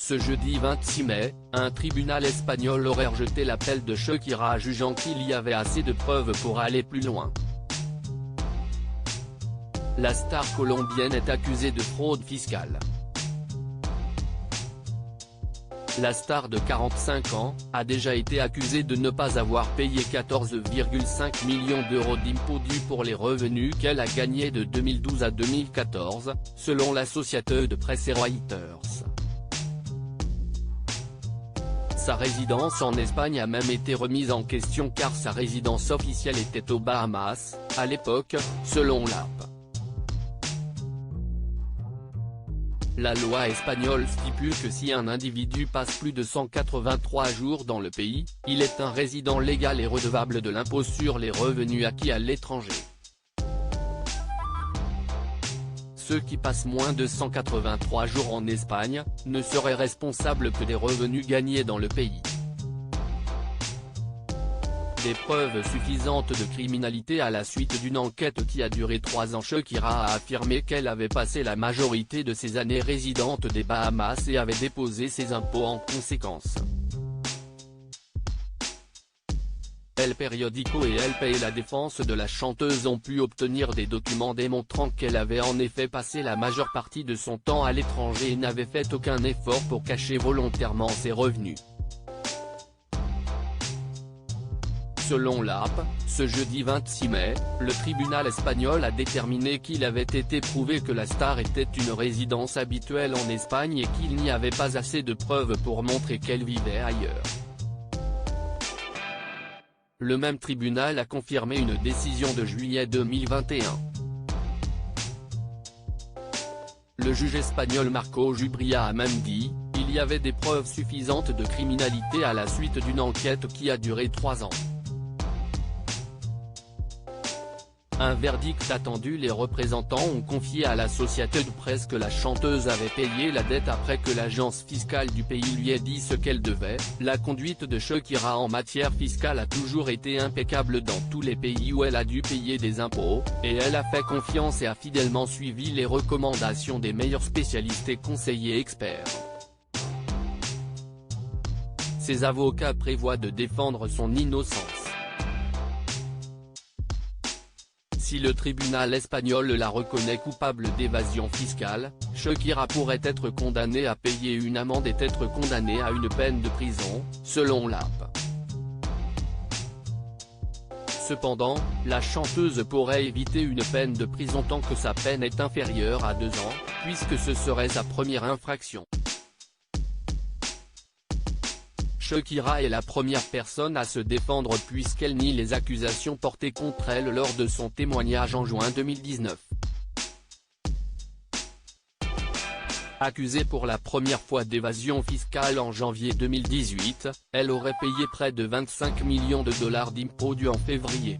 Ce jeudi 26 mai, un tribunal espagnol aurait rejeté l'appel de Shakira jugeant qu'il y avait assez de preuves pour aller plus loin. La star colombienne est accusée de fraude fiscale. La star de 45 ans, a déjà été accusée de ne pas avoir payé 14,5 millions d'euros d'impôts dus pour les revenus qu'elle a gagnés de 2012 à 2014, selon l'associateur de presse Reuters. Sa résidence en Espagne a même été remise en question car sa résidence officielle était aux Bahamas, à l'époque, selon l'AP. La loi espagnole stipule que si un individu passe plus de 183 jours dans le pays, il est un résident légal et redevable de l'impôt sur les revenus acquis à l'étranger. Ceux qui passent moins de 183 jours en Espagne, ne seraient responsables que des revenus gagnés dans le pays. Des preuves suffisantes de criminalité à la suite d'une enquête qui a duré 3 ans. Shakira a affirmé qu'elle avait passé la majorité de ses années résidente des Bahamas et avait déposé ses impôts en conséquence. El Periódico et El País, la défense de la chanteuse, ont pu obtenir des documents démontrant qu'elle avait en effet passé la majeure partie de son temps à l'étranger et n'avait fait aucun effort pour cacher volontairement ses revenus. Selon l'AP, ce jeudi 26 mai, le tribunal espagnol a déterminé qu'il avait été prouvé que la star était une résidence habituelle en Espagne et qu'il n'y avait pas assez de preuves pour montrer qu'elle vivait ailleurs. Le même tribunal a confirmé une décision de juillet 2021. Le juge espagnol Marco Jubría a même dit, il y avait des preuves suffisantes de criminalité à la suite d'une enquête qui a duré 3 ans. Un verdict attendu. Les représentants ont confié à l'associateur de presse que la chanteuse avait payé la dette après que l'agence fiscale du pays lui ait dit ce qu'elle devait. La conduite de Shakira en matière fiscale a toujours été impeccable dans tous les pays où elle a dû payer des impôts, et elle a fait confiance et a fidèlement suivi les recommandations des meilleurs spécialistes et conseillers experts. Ses avocats prévoient de défendre son innocence. Si le tribunal espagnol la reconnaît coupable d'évasion fiscale, Shakira pourrait être condamnée à payer une amende et être condamnée à une peine de prison, selon l'AP. Cependant, la chanteuse pourrait éviter une peine de prison tant que sa peine est inférieure à 2 ans, puisque ce serait sa première infraction. Shakira est la première personne à se défendre puisqu'elle nie les accusations portées contre elle lors de son témoignage en juin 2019. Accusée pour la première fois d'évasion fiscale en janvier 2018, elle aurait payé près de 25 millions de dollars d'impôts dus en février.